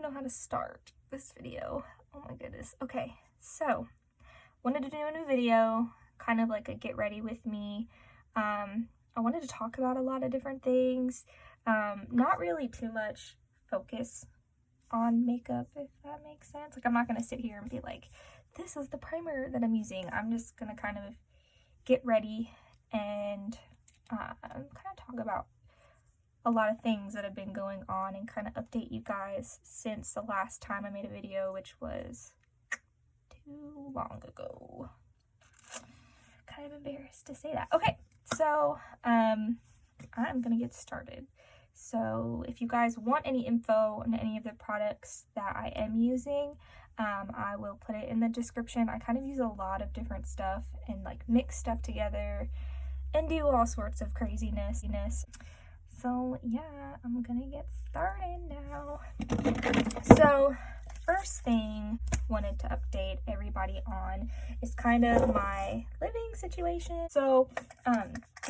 know how to start this video. Oh my goodness. Okay, so wanted to do a new video, kind of like a get ready with me. I wanted to talk about a lot of different things. Not really too much focus on makeup, if that makes sense. Like, I'm not gonna sit here and be like, this is the primer that I'm using. I'm just gonna kind of get ready and kind of talk about a lot of things that have been going on and kind of update you guys since the last time I made a video, which was too long ago. Kind of embarrassed to say that. Okay, so I'm gonna get started. So if you guys want any info on any of the products that I am using, I will put it in the description. I kind of use a lot of different stuff and like mix stuff together and do all sorts of craziness. So yeah, I'm gonna get started now. So first thing I wanted to update everybody on is kind of my living situation. So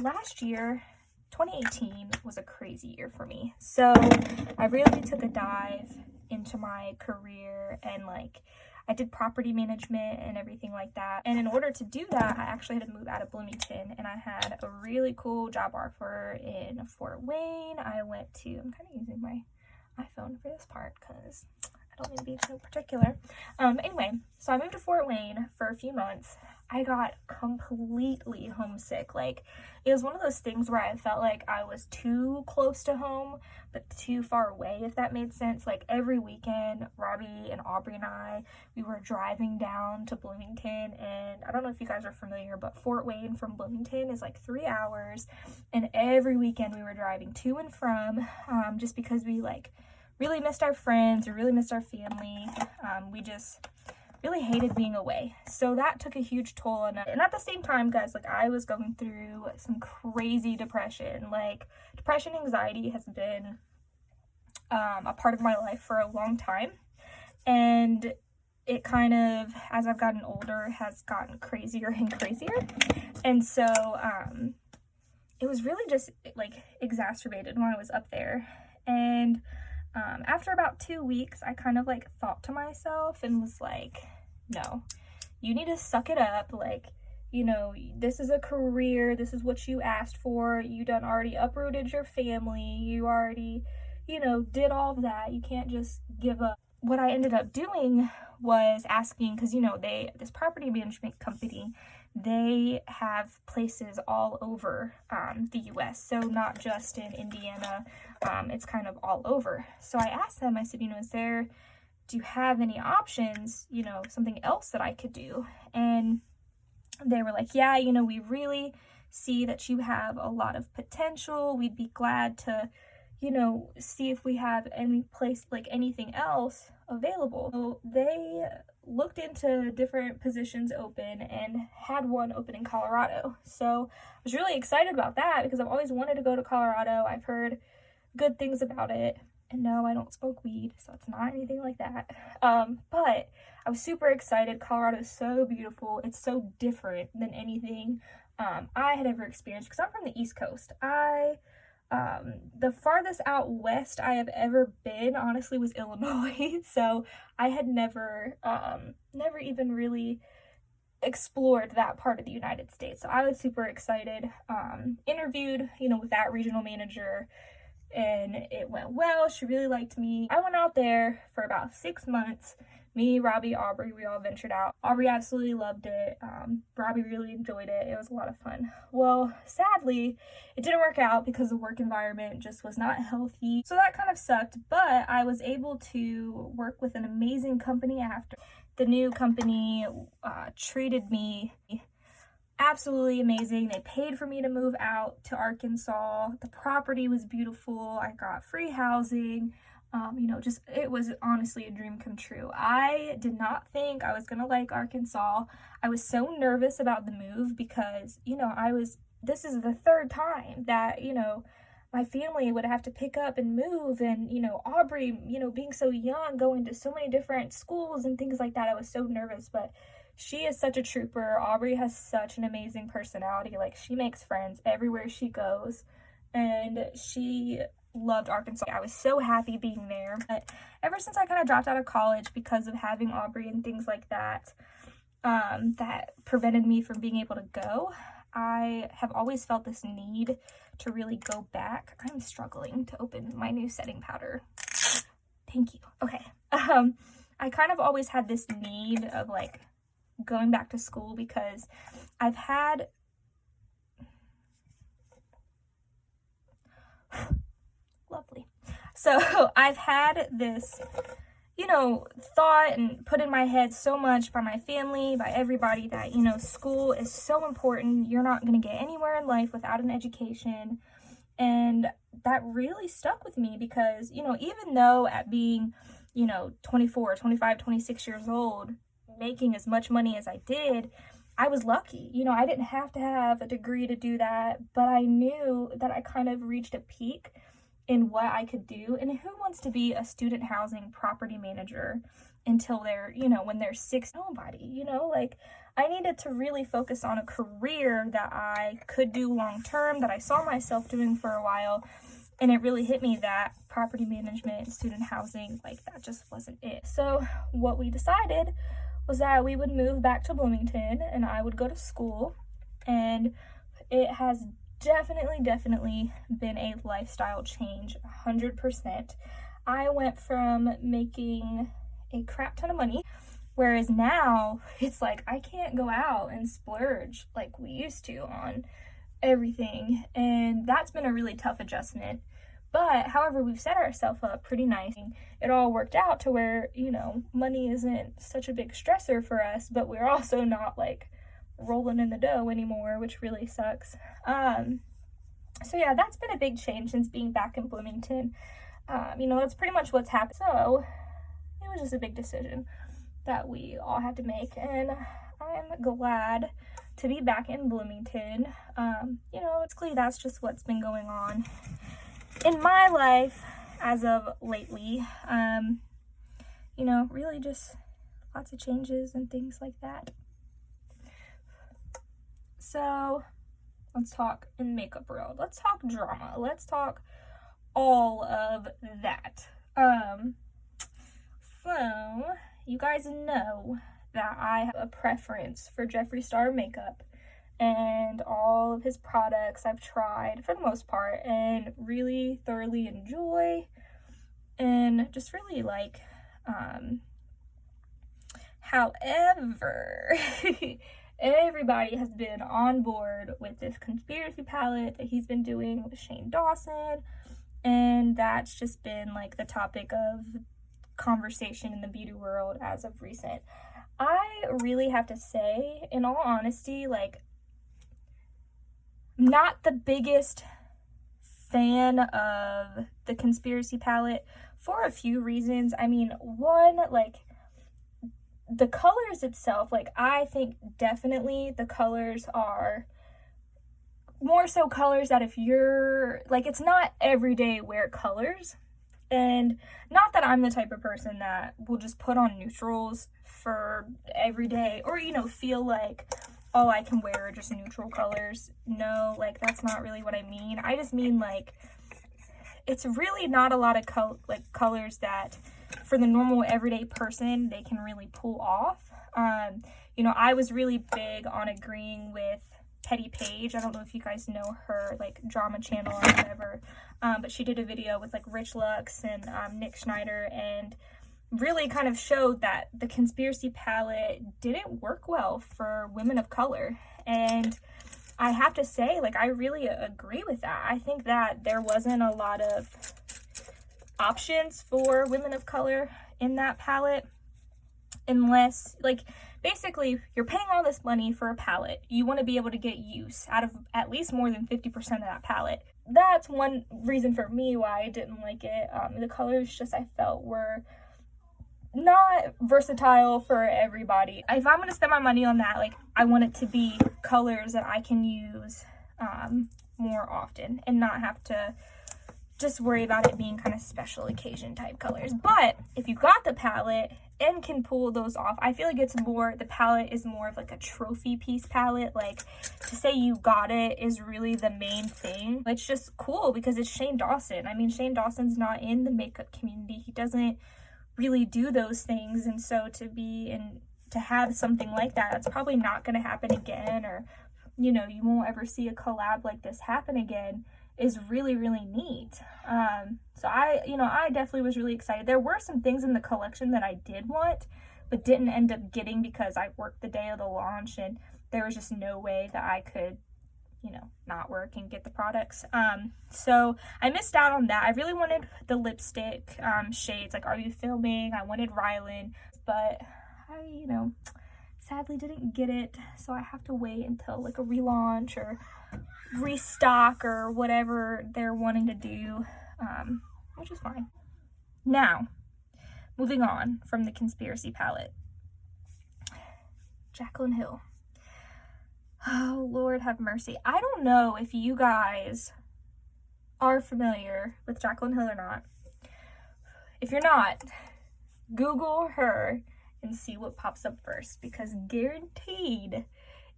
last year, 2018 was a crazy year for me. So I really took a dive into my career and like I did property management and everything like that. And in order to do that, I actually had to move out of Bloomington, and I had a really cool job offer in Fort Wayne. I'm kind of using my iPhone for this part because I don't need to be too particular. Anyway, so I moved to Fort Wayne for a few months. I got completely homesick. Like, it was one of those things where I felt like I was too close to home, but too far away, if that made sense. Like, every weekend, Robbie and Aubrey and we were driving down to Bloomington, and I don't know if you guys are familiar, but Fort Wayne from Bloomington is like 3 hours, and every weekend we were driving to and from, just because we like really missed our friends, we really missed our family. We just really hated being away. So that took a huge toll on us. And at the same time, guys, like, I was going through some crazy depression. Like, depression, anxiety has been a part of my life for a long time. And it kind of, as I've gotten older, has gotten crazier and crazier. And so it was really just like exacerbated when I was up there. And after about 2 weeks, I kind of like thought to myself and was like, no, you need to suck it up. Like, you know, this is a career. This is what you asked for. You done already uprooted your family. You already, you know, did all of that. You can't just give up. What I ended up doing was asking, because, you know, this property management company, they have places all over the U.S., so not just in Indiana, it's kind of all over. So I asked them, I said, you know, do you have any options, you know, something else that I could do? And they were like, yeah, you know, we really see that you have a lot of potential. We'd be glad to, you know, see if we have any place, like anything else available. So they looked into different positions open and had one open in Colorado. So I was really excited about that because I've always wanted to go to Colorado. I've heard good things about it. And no, I don't smoke weed, so it's not anything like that. But I was super excited. Colorado is so beautiful. It's so different than anything I had ever experienced because I'm from the East Coast. The farthest out west I have ever been, honestly, was Illinois. So I had never even really explored that part of the United States. So I was super excited. Interviewed, you know, with that regional manager, and it went well. She really liked me. I went out there for about 6 months. Me, Robbie, Aubrey, we all ventured out. Aubrey absolutely loved it. Robbie really enjoyed it. It was a lot of fun. Well, sadly, it didn't work out because the work environment just was not healthy. So that kind of sucked, but I was able to work with an amazing company after. The new company treated me absolutely amazing. They paid for me to move out to Arkansas. The property was beautiful. I got free housing. You know, just, it was honestly a dream come true. I did not think I was gonna like Arkansas. I was so nervous about the move because, you know, this is the third time that, you know, my family would have to pick up and move, and, you know, Aubrey, you know, being so young, going to so many different schools and things like that. I was so nervous, but she is such a trooper. Aubrey has such an amazing personality. Like, she makes friends everywhere she goes, and she loved Arkansas. I was so happy being there. But ever since I kind of dropped out of college because of having Aubrey and things like that, that prevented me from being able to go, I have always felt this need to really go back. I'm struggling to open my new setting powder. Thank you. Okay. I kind of always had this need of like going back to school because I've had lovely. So I've had this, you know, thought and put in my head so much by my family, by everybody, that, you know, school is so important. You're not going to get anywhere in life without an education. And that really stuck with me because, you know, even though at being, you know, 24, 25, 26 years old, making as much money as I did, I was lucky. You know, I didn't have to have a degree to do that, but I knew that I kind of reached a peak in what I could do. And who wants to be a student housing property manager until they're, you know, when they're 6? Nobody, you know, like I needed to really focus on a career that I could do long term, that I saw myself doing for a while. And it really hit me that property management, student housing, like that just wasn't it. So what we decided was that we would move back to Bloomington and I would go to school. And it has definitely been a lifestyle change, 100%. I went from making a crap ton of money, whereas now it's like I can't go out and splurge like we used to on everything, and that's been a really tough adjustment. But however, we've set ourselves up pretty nice. It all worked out to where, you know, money isn't such a big stressor for us, but we're also not like rolling in the dough anymore, which really sucks. So yeah, that's been a big change since being back in Bloomington. You know, that's pretty much what's happened. So it was just a big decision that we all had to make, and I'm glad to be back in Bloomington. You know, basically that's just what's been going on in my life as of lately. You know, really just lots of changes and things like that. So let's talk in makeup world. Let's talk drama. Let's talk all of that. So you guys know that I have a preference for Jeffree Star makeup, and all of his products I've tried for the most part and really thoroughly enjoy and just really like. However, everybody has been on board with this conspiracy palette that he's been doing with Shane Dawson, and that's just been like the topic of conversation in the beauty world as of recent. I really have to say, in all honesty, like, not the biggest fan of the conspiracy palette for a few reasons. I mean, one, like, the colors itself, like, I think definitely the colors are more so colors that if you're, like, it's not everyday wear colors. And not that I'm the type of person that will just put on neutrals for every day, or, you know, feel like all I can wear are just neutral colors. No, like, that's not really what I mean. I just mean, like, it's really not a lot of colors that for the normal everyday person they can really pull off. You know, I was really big on agreeing with Teddy Page. I don't know if you guys know her, like, drama channel or whatever, but she did a video with, like, Rich Lux and Nick Schneider, and really kind of showed that the conspiracy palette didn't work well for women of color. And I have to say, like, I really agree with that. I think that there wasn't a lot of options for women of color in that palette, unless, like, basically you're paying all this money for a palette. You want to be able to get use out of at least more than 50% of that palette. That's one reason for me why I didn't like it. The colors just, I felt, were not versatile for everybody. If I'm going to spend my money on that, like, I want it to be colors that I can use more often and not have to just worry about it being kind of special occasion type colors. But if you got the palette and can pull those off. I feel like it's more, the palette is more of like a trophy piece palette. Like, to say you got it is really the main thing. It's just cool because it's Shane Dawson. I mean, Shane Dawson's not in the makeup community. He doesn't really do those things, and so to have something like that, that's probably not going to happen again, or, you know, you won't ever see a collab like this happen again, is really, really neat. So I definitely was really excited. There were some things in the collection that I did want, but didn't end up getting because I worked the day of the launch and there was just no way that I could, you know, not work and get the products. So I missed out on that. I really wanted the lipstick shades, like Are You Filming? I wanted Rylan, but I, you know, sadly didn't get it. So I have to wait until like a relaunch or restock or whatever they're wanting to do, which is fine. Now, moving on from the conspiracy palette. Jaclyn Hill. Oh, Lord have mercy. I don't know if you guys are familiar with Jaclyn Hill or not. If you're not, Google her and see what pops up first, because guaranteed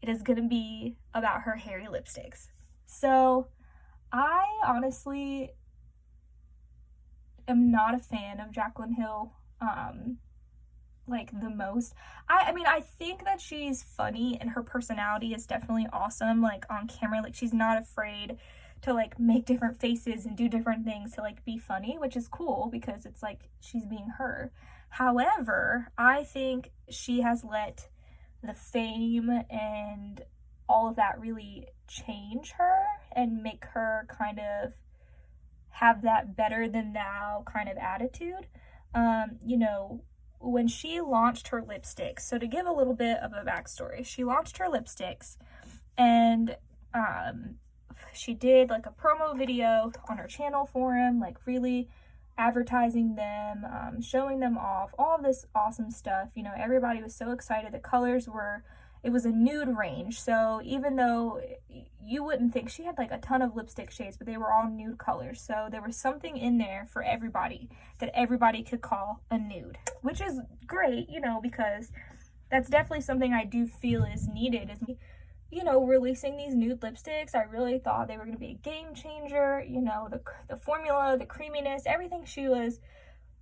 it is going to be about her hairy lipsticks. So I honestly am not a fan of Jaclyn Hill, like the most. I mean, I think that she's funny and her personality is definitely awesome, like on camera. Like, she's not afraid to like make different faces and do different things to like be funny, which is cool because it's like she's being her. However, I think she has let the fame and all of that really change her and make her kind of have that better than thou kind of attitude. You know, when she launched her lipsticks, so to give a little bit of a backstory, she launched her lipsticks and she did like a promo video on her channel forum, like really advertising them, showing them off, all this awesome stuff. You know, everybody was so excited. The colors were, it was a nude range, so even though you wouldn't think, she had like a ton of lipstick shades, but they were all nude colors, so there was something in there for everybody that everybody could call a nude, which is great, you know, because that's definitely something I do feel is needed, is, you know, releasing these nude lipsticks. I really thought they were going to be a game changer. You know, the formula, the creaminess, everything she was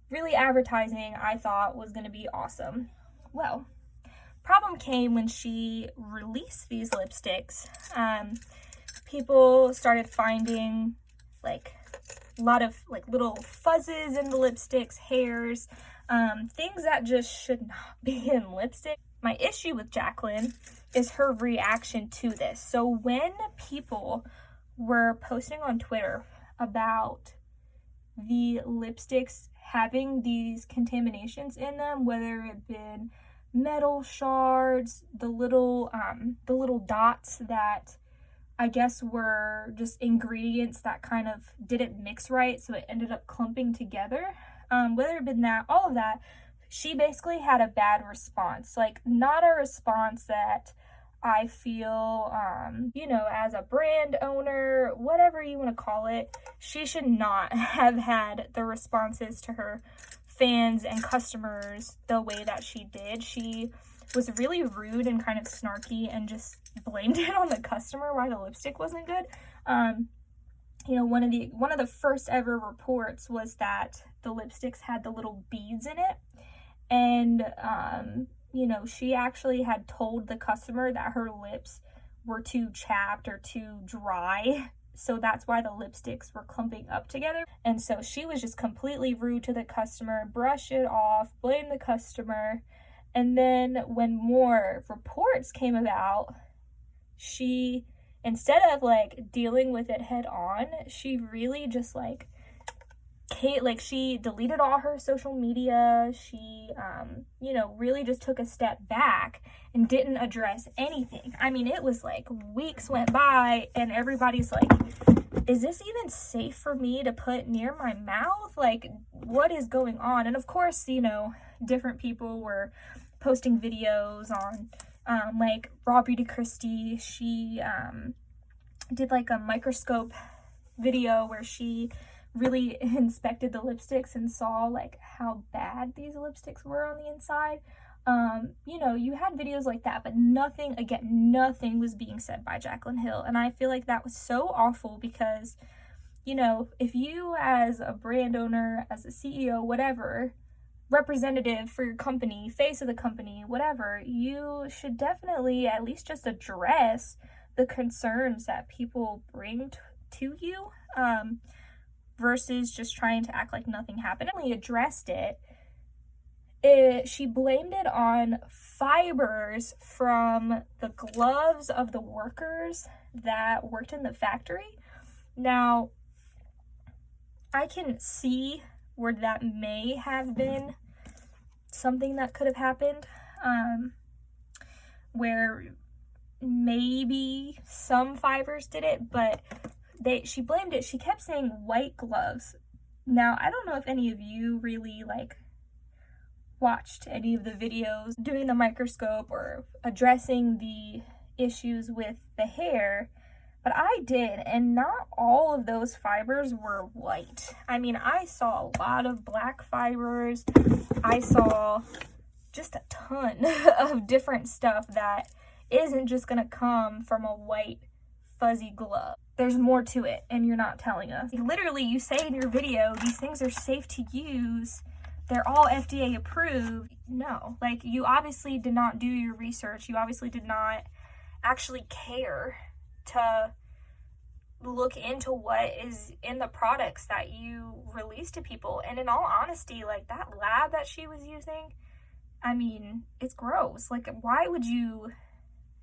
really advertising, I thought was going to be awesome. Well, problem came when she released these lipsticks. People started finding like a lot of like little fuzzes in the lipsticks, hairs, things that just should not be in lipstick. My issue with Jaclyn is her reaction to this. So when people were posting on Twitter about the lipsticks having these contaminations in them, whether it been metal shards, the little dots that I guess were just ingredients that kind of didn't mix right, so it ended up clumping together, whether it been that, all of that, she basically had a bad response. Like, not a response that I feel, you know, as a brand owner, whatever you want to call it, she should not have had the responses to her fans and customers the way that she did. She was really rude and kind of snarky and just blamed it on the customer why the lipstick wasn't good. You know, one of the first ever reports was that the lipsticks had the little beads in it. And, you know, she actually had told the customer that her lips were too chapped or too dry. So that's why the lipsticks were clumping up together. And so she was just completely rude to the customer, brushed it off, blamed the customer. And then when more reports came about, she, instead of like dealing with it head on, she really just like she deleted all her social media. She, you know, really just took a step back and didn't address anything. I mean, it was like weeks went by and everybody's like, is this even safe for me to put near my mouth? Like, what is going on? And of course, you know, different people were posting videos on, like Raw Beauty Christie. She, did like a microscope video where she really inspected the lipsticks and saw like how bad these lipsticks were on the inside. You know, you had videos like that, but nothing was being said by Jaclyn Hill. And I feel like that was so awful because, you know, if you as a brand owner, as a CEO, whatever, representative for your company, face of the company, whatever, you should definitely at least just address the concerns that people bring to you, versus just trying to act like nothing happened. She addressed it. She blamed it on fibers from the gloves of the workers that worked in the factory. Now, I can see where that may have been something that could have happened, where maybe some fibers did it, but she blamed it. She kept saying white gloves. Now, I don't know if any of you really like watched any of the videos doing the microscope or addressing the issues with the hair, but I did, and not all of those fibers were white. I mean, I saw a lot of black fibers. I saw just a ton of different stuff that isn't just gonna come from a white fuzzy glove. There's more to it, and you're not telling us. Literally, you say in your video, these things are safe to use, they're all FDA approved. No, like, you obviously did not do your research. You obviously did not actually care to look into what is in the products that you release to people. And in all honesty, like, that lab that she was using, I mean, it's gross. Like, why would you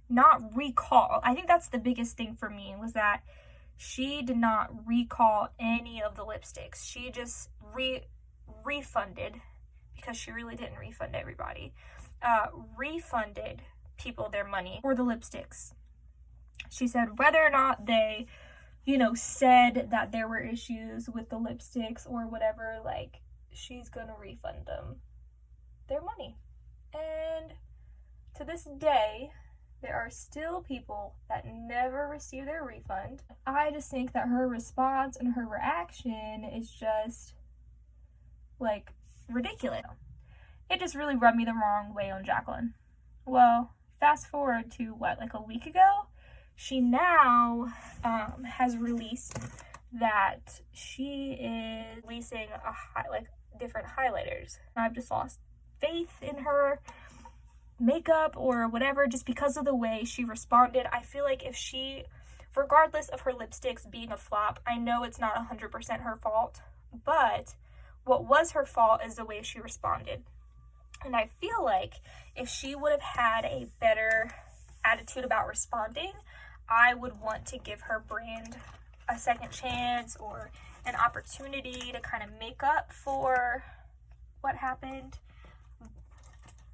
not recall? I think that's the biggest thing for me, was that she did not recall any of the lipsticks. She just refunded, because she really didn't refund everybody, refunded people their money for the lipsticks. She said whether or not they, you know, said that there were issues with the lipsticks or whatever, like, she's gonna refund them their money. And to this day, there are still people that never receive their refund. I just think that her response and her reaction is just, like, ridiculous. It just really rubbed me the wrong way on Jaclyn. Well, fast forward to what, like a week ago? She now has released that she is releasing different highlighters. I've just lost faith in her makeup or whatever, just because of the way she responded. I feel like if she, regardless of her lipsticks being a flop, I know it's not 100% her fault, but what was her fault is the way she responded. And I feel like if she would have had a better attitude about responding, I would want to give her brand a second chance or an opportunity to kind of make up for what happened.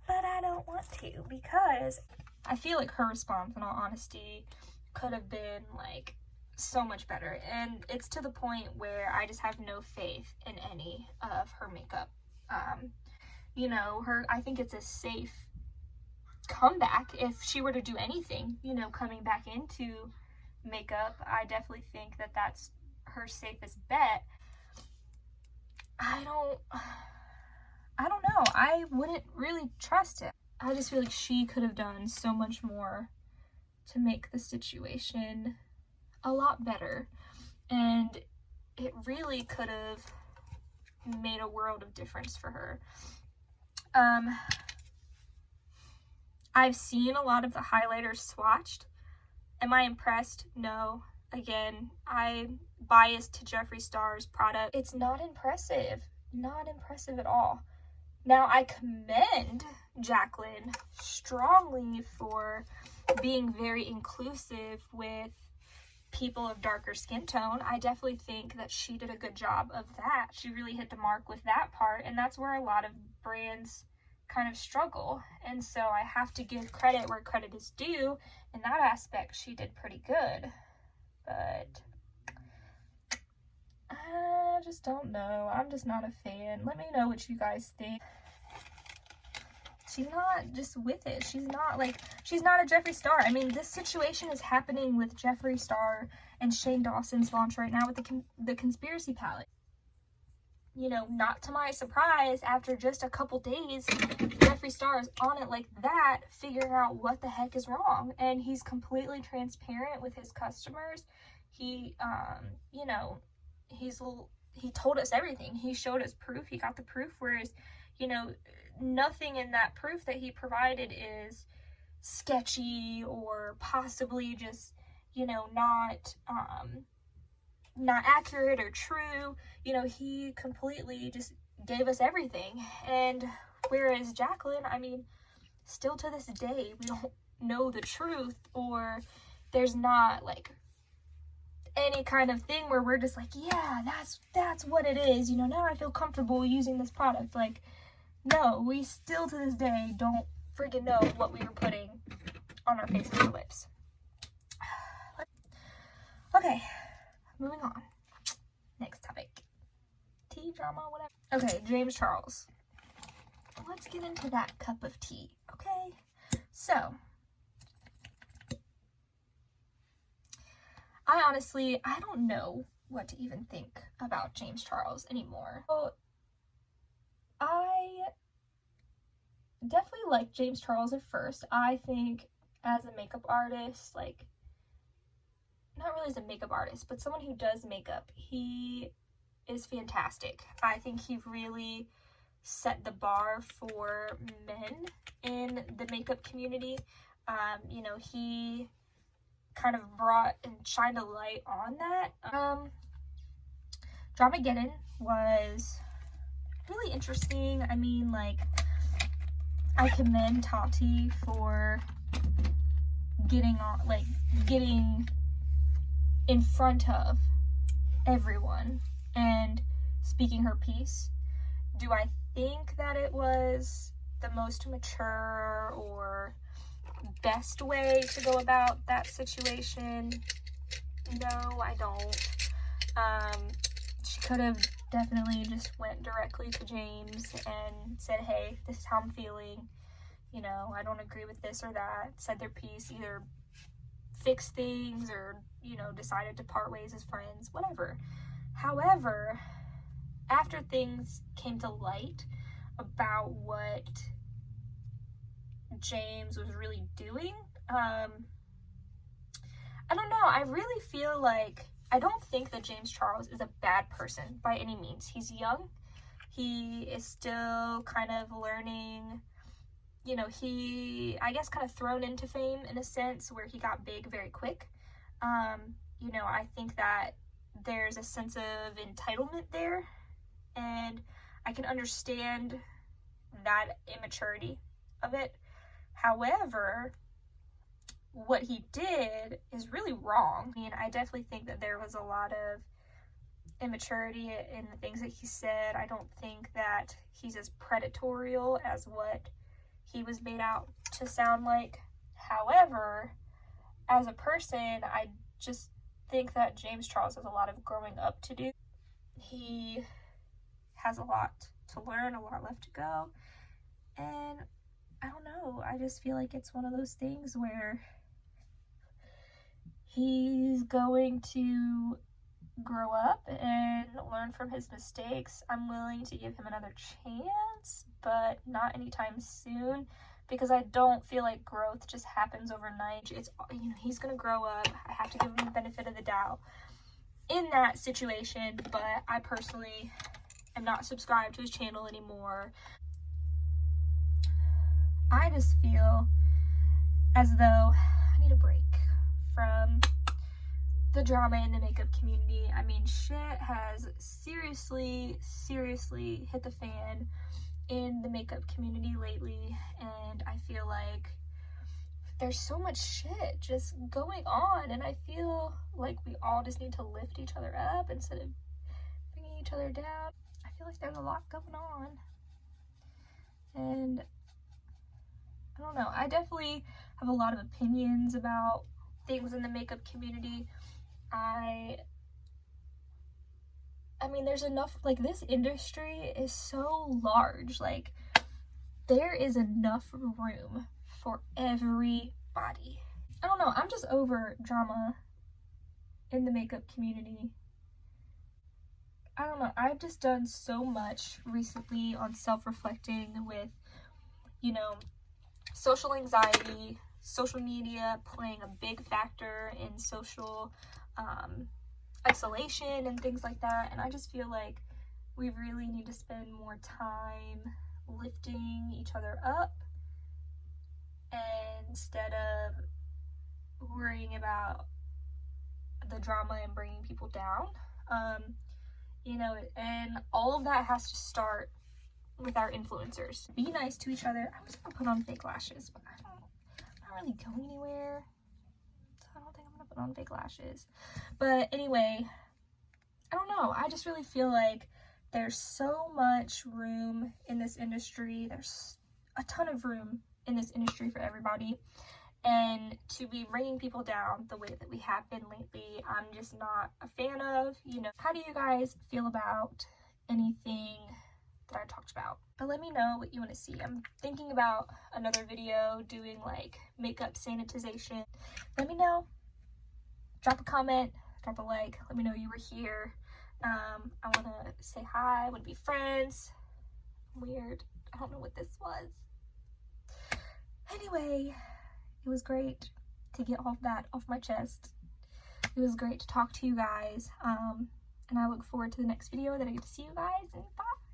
But I don't want to, because I feel like her response, in all honesty, could have been like so much better. And it's to the point where I just have no faith in any of her makeup. You know, I think it's a safe comeback if she were to do anything, you know, coming back into makeup. I definitely think that that's her safest bet. I don't know. I wouldn't really trust it. I just feel like she could have done so much more to make the situation a lot better. And it really could have made a world of difference for her. I've seen a lot of the highlighters swatched. Am I impressed? No. Again, I'm biased to Jeffree Star's product. It's not impressive. Not impressive at all. Now, I commend Jaclyn strongly for being very inclusive with people of darker skin tone. I definitely think that she did a good job of that. She really hit the mark with that part, and that's where a lot of brands kind of struggle. And so I have to give credit where credit is due. In that aspect, she did pretty good. But I just don't know. I'm just not a fan. Let me know what you guys think. She's not just with it. She's not a Jeffree Star. I mean, this situation is happening with Jeffree Star and Shane Dawson's launch right now with the Conspiracy palette. you know, not to my surprise, after just a couple days, Jeffree Star is on it like that, figuring out what the heck is wrong. And he's completely transparent with his customers. He, you know, he told us everything. He showed us proof. He got the proof, whereas, you know, nothing in that proof that he provided is sketchy or possibly just, you know, not accurate or true. You know, he completely just gave us everything. And whereas Jacqueline, I mean, still to this day, we don't know the truth, or there's not like any kind of thing where we're just like, yeah, that's what it is, you know, now I feel comfortable using this product. Like, no, we still to this day don't freaking know what we were putting on our faces and lips. Okay, moving on. Next topic. Tea, drama, whatever. Okay, James Charles. Let's get into that cup of tea, okay? So, I don't know what to even think about James Charles anymore. So, I definitely liked James Charles at first. I think as a makeup artist, like, not really as a makeup artist, but someone who does makeup, he is fantastic. I think he really set the bar for men in the makeup community. You know, he kind of brought and shined a light on that. Dramageddon was really interesting. I mean, like, I commend Tati for getting in front of everyone and speaking her piece. Do I think that it was the most mature or best way to go about that situation? No, I don't. She could have definitely just went directly to James and said, hey, this is how I'm feeling. You know, I don't agree with this or that. Said their piece, either fixed things or, you know, decided to part ways as friends, whatever. However, after things came to light about what James was really doing, I don't know. I really feel like, I don't think that James Charles is a bad person by any means. He's young. He is still kind of learning. You know, he, I guess, kind of thrown into fame in a sense where he got big very quick. You know, I think that there's a sense of entitlement there, and I can understand that immaturity of it. However, what he did is really wrong. I mean, I definitely think that there was a lot of immaturity in the things that he said. I don't think that he's as predatory as what he was made out to sound like. However, as a person, I just think that James Charles has a lot of growing up to do. He has a lot to learn, a lot left to go, and I don't know, I just feel like it's one of those things where he's going to grow up and learn from his mistakes. I'm willing to give him another chance, but not anytime soon, because I don't feel like growth just happens overnight. It's, you know, he's gonna grow up. I have to give him the benefit of the doubt in that situation, but I personally am not subscribed to his channel anymore. I just feel as though I need a break from the drama in the makeup community. I mean, shit has seriously hit the fan in the makeup community lately, and I feel like there's so much shit just going on, and I feel like we all just need to lift each other up instead of bringing each other down. I feel like there's a lot going on, and I don't know, I definitely have a lot of opinions about things in the makeup community. I mean, there's enough, like, this industry is so large, like, there is enough room for everybody. I don't know, I'm just over drama in the makeup community. I don't know, I've just done so much recently on self-reflecting with, you know, social anxiety, social media playing a big factor in social isolation and things like that. And I just feel like we really need to spend more time lifting each other up instead of worrying about the drama and bringing people down. You know, and all of that has to start with our influencers. Be nice to each other. I was gonna put on fake lashes, but I'm not really going anywhere, so I don't think I'm gonna put on fake lashes. But anyway, I don't know, I just really feel like there's so much room in this industry. There's a ton of room in this industry for everybody, and to be bringing people down the way that we have been lately, I'm just not a fan of. You know, how do you guys feel about anything that I talked about? But let me know what you want to see. I'm thinking about another video doing like makeup sanitization. Let me know. Drop a comment, drop a like, let me know you were here. I want to say hi, I want to be friends. Weird, I don't know what this was. Anyway, it was great to get all of that off my chest. It was great to talk to you guys. And I look forward to the next video that I get to see you guys, and bye.